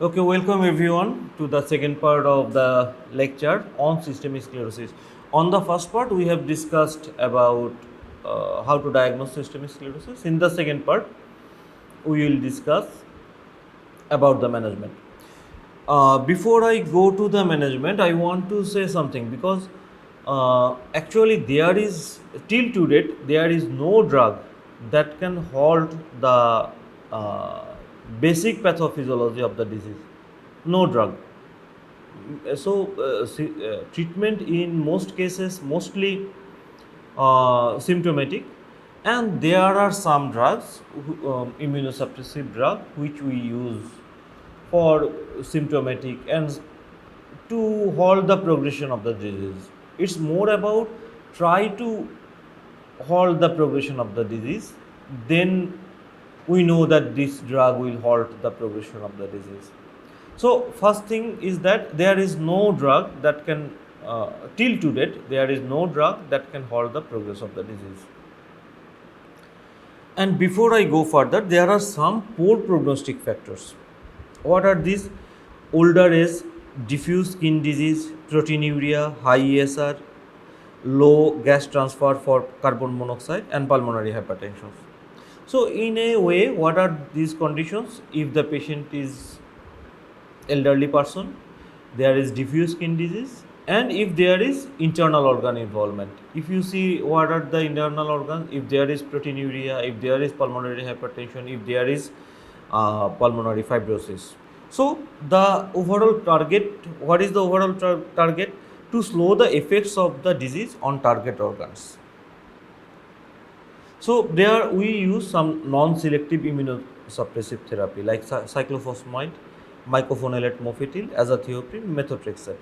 Okay, welcome everyone to the second part of the lecture on systemic sclerosis. On the first part, we have discussed about how to diagnose systemic sclerosis. In the second part, we will discuss about the management. Before I go to the management, I want to say something because actually there is till to date there is no drug that can halt the basic pathophysiology of the disease. No drug. Treatment in most cases mostly symptomatic, and there are some drugs, immunosuppressive drug, which we use for symptomatic and to halt the progression of the disease. It's more about try to halt the progression of the disease. Then we know that this drug will halt the progression of the disease. So first thing is that there is no drug that can till to date there is no drug that can halt the progress of the disease. And before I go further, there are some poor prognostic factors. What are these? Older age, diffuse skin disease, proteinuria, high ESR, low gas transfer for carbon monoxide, and pulmonary hypertension. So in a way, what are these conditions? If the patient is elderly person, there is diffuse skin disease, and if there is internal organ involvement. If you see what are the internal organs, if there is proteinuria, if there is pulmonary hypertension, if there is pulmonary fibrosis. So the overall target, what is the overall target? To slow the effects of the disease on target organs. So there we use some non-selective immunosuppressive therapy like cyclophosphamide, mycophenolate mofetil, azathioprine, methotrexate.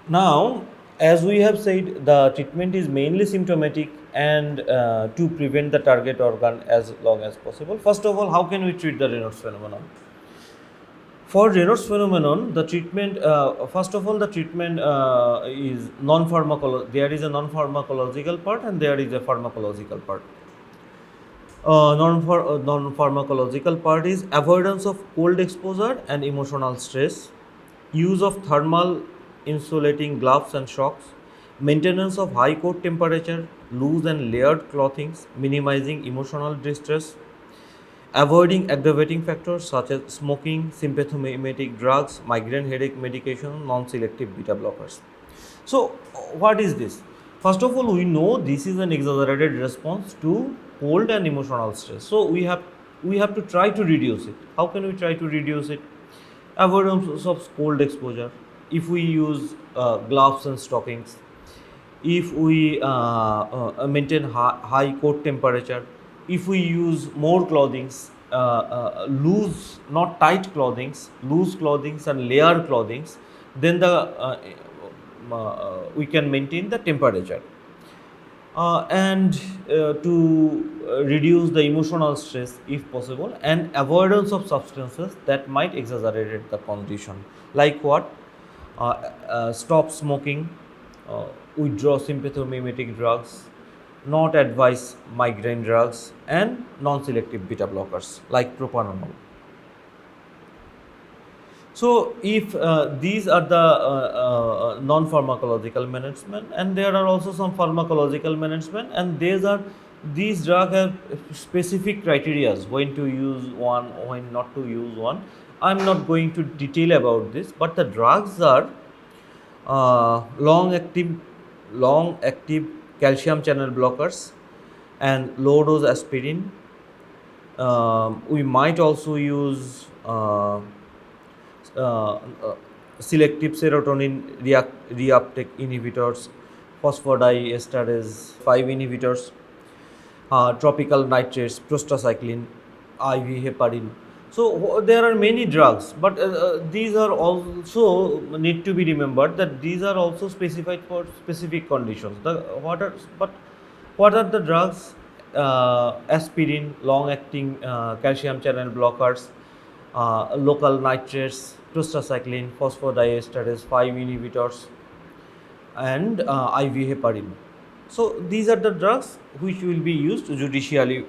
Now, as we have said, the treatment is mainly symptomatic and to prevent the target organ as long as possible. First of all, how can we treat the Raynaud's phenomenon? For Raynaud's phenomenon, the treatment, first of all, the treatment is non-pharmacological. There is a non-pharmacological part and there is a pharmacological part. Non-pharmacological part is avoidance of cold exposure and emotional stress, use of thermal insulating gloves and socks, maintenance of high coat temperature, loose and layered clothings, minimizing emotional distress, avoiding aggravating factors such as smoking, sympathomimetic drugs, migraine headache medication, non-selective beta blockers. So, what is this? First of all, we know this is an exaggerated response to cold and emotional stress. So, we have to try to reduce it. How can we try to reduce it? Avoidance of cold exposure. If we use gloves and stockings, if we maintain high coat temperature, if we use more clothings, loose, not tight clothings, loose clothings and layer clothings, then we can maintain the temperature. And to reduce the emotional stress if possible, and avoidance of substances that might exacerbate the condition. Like what? Stop smoking, withdraw sympathomimetic drugs, not advise migraine drugs, and non-selective beta blockers like propranolol. So, if these are the non-pharmacological management, and there are also some pharmacological management, and these drugs have specific criteria when to use one, when not to use one. I am not going to detail about this, but the drugs are long active calcium channel blockers and low dose aspirin. We might also use selective serotonin reuptake inhibitors, phosphodiesterase 5 inhibitors, tropical nitrates, prostacyclin, IV heparin. So there are many drugs, but these are also need to be remembered that these are also specified for specific conditions. What are the drugs? Aspirin, long-acting calcium channel blockers, local nitrates, prostacyclin, phosphodiesterase 5 inhibitors, and IV heparin. So these are the drugs which will be used judicially.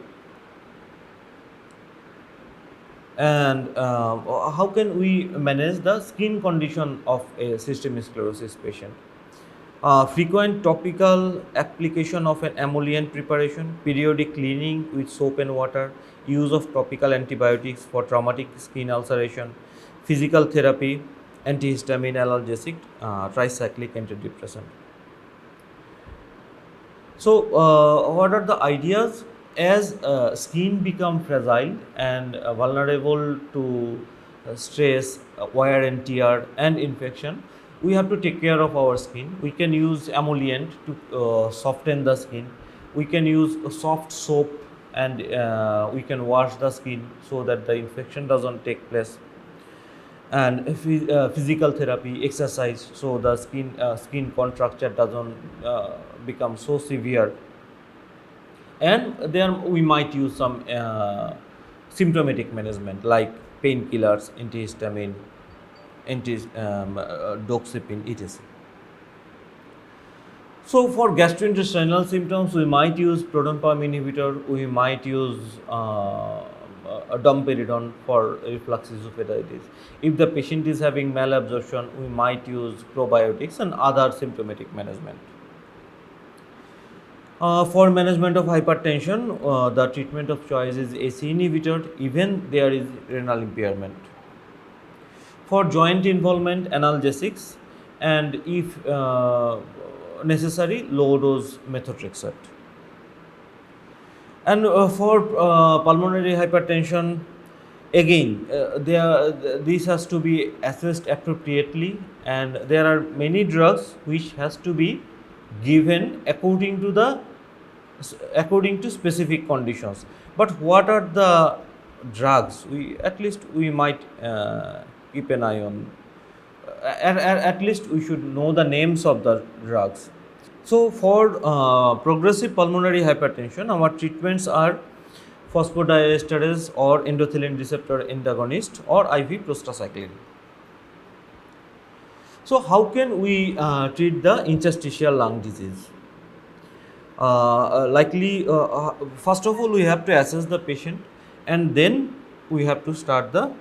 And how can we manage the skin condition of a systemic sclerosis patient? Frequent topical application of an emollient preparation, periodic cleaning with soap and water, use of topical antibiotics for traumatic skin ulceration, physical therapy, antihistamine, analgesic, tricyclic antidepressant. So, what are the ideas? As skin become fragile and vulnerable to stress, wear and tear, and infection, we have to take care of our skin. We can use emollient to soften the skin. We can use a soft soap, and we can wash the skin so that the infection doesn't take place. And physical therapy, exercise, so the skin contracture doesn't become so severe. And then we might use some symptomatic management like painkillers, antihistamine, doxepin, etc. So for gastrointestinal symptoms, we might use proton pump inhibitor, we might use domperidone for reflux esophagitis. If the patient is having malabsorption, we might use probiotics and other symptomatic management. For management of hypertension, the treatment of choice is ACE inhibitor, even there is renal impairment. For joint involvement, analgesics, and if necessary, low dose methotrexate. And for pulmonary hypertension, again, this has to be assessed appropriately, and there are many drugs which has to be given according to specific conditions. But what are the drugs? We might keep an eye on. At least we should know the names of the drugs. So for progressive pulmonary hypertension, our treatments are phosphodiesterase or endothelin receptor antagonist or IV prostacyclin. So how can we treat the interstitial lung disease? First of all, we have to assess the patient, and then we have to start the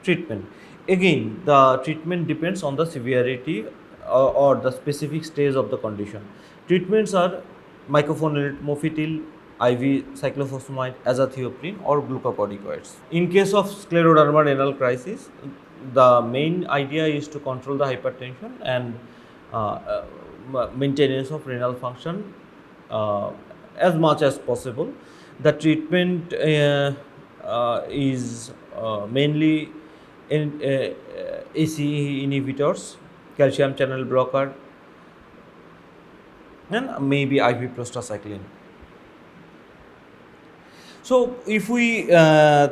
treatment. Again, the treatment depends on the severity or the specific stage of the condition. Treatments are mycophenolate mofetil, IV cyclophosphamide, azathioprine, or glucocorticoids. In case of scleroderma renal crisis, the main idea is to control the hypertension and maintenance of renal function as much as possible. The treatment is mainly in ACE inhibitors, calcium channel blocker, and maybe IV prostacyclin. So, if we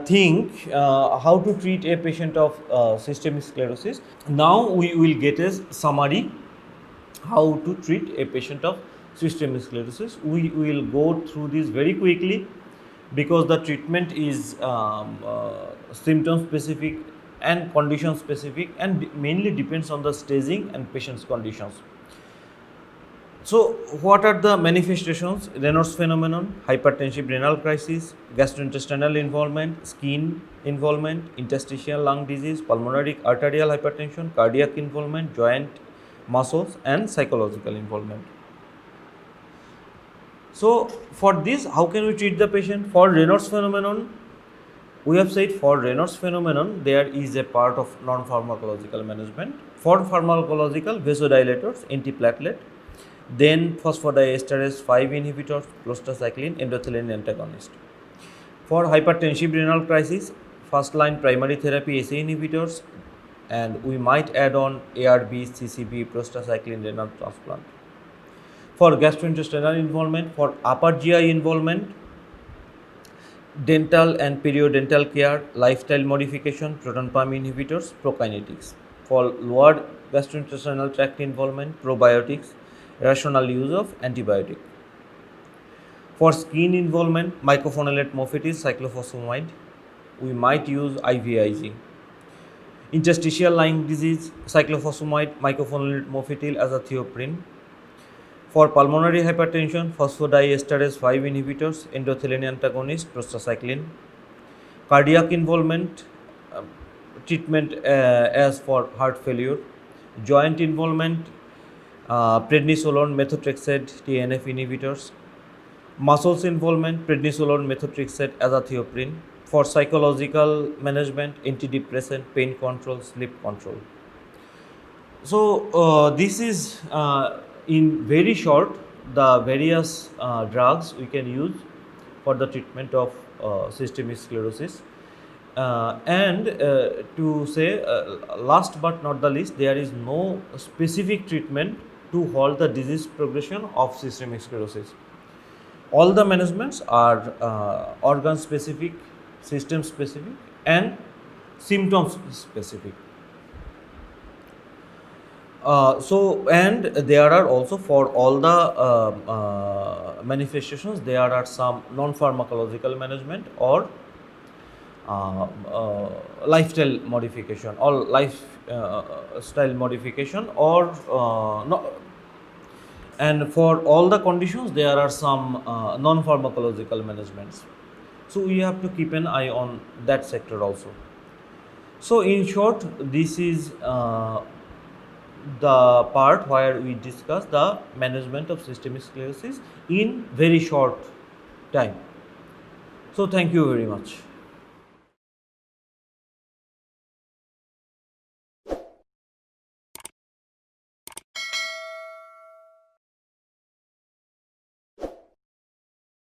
think how to treat a patient of systemic sclerosis, now we will get a summary how to treat a patient of systemic sclerosis. We will go through this very quickly because the treatment is symptom specific and condition specific, and mainly depends on the staging and patient's conditions. So, what are the manifestations? Raynaud's phenomenon, hypertensive renal crisis, gastrointestinal involvement, skin involvement, interstitial lung disease, pulmonary arterial hypertension, cardiac involvement, joint, muscles, and psychological involvement. So, for this, how can we treat the patient? For Raynaud's phenomenon, we have said for Raynaud's phenomenon, there is a part of non-pharmacological management. For pharmacological, vasodilators, antiplatelet, then phosphodiesterase 5 inhibitors, prostacyclin, endothelin antagonist. For hypertensive renal crisis, first line primary therapy ACE inhibitors, and we might add on ARB, CCB, prostacyclin, renal transplant. For gastrointestinal involvement, for upper GI involvement, dental and periodontal care, lifestyle modification, proton pump inhibitors, prokinetics. For lower gastrointestinal tract involvement, probiotics, rational use of antibiotic. For skin involvement, mycophenolate mofetil, cyclophosphamide, we might use IVIG. Interstitial lung disease, cyclophosphamide, mycophenolate mofetil, azathioprine. For pulmonary hypertension, phosphodiesterase 5 inhibitors, endothelin antagonist, prostacyclin. Cardiac involvement, treatment as for heart failure, joint involvement, prednisolone, methotrexate, TNF inhibitors, muscles involvement, prednisolone, methotrexate, azathioprine. For psychological management, antidepressant, pain control, sleep control. So this is in very short the various drugs we can use for the treatment of systemic sclerosis. And to say last but not the least, there is no specific treatment to halt the disease progression of systemic sclerosis. All the managements are organ specific, system specific, and symptoms specific. And there are also, for all the manifestations, there are some non-pharmacological management or lifestyle modification or lifestyle modification or no, and for all the conditions there are some non-pharmacological managements. So we have to keep an eye on that sector also. So in short, this is the part where we discuss the management of systemic sclerosis in very short time. So thank you very much.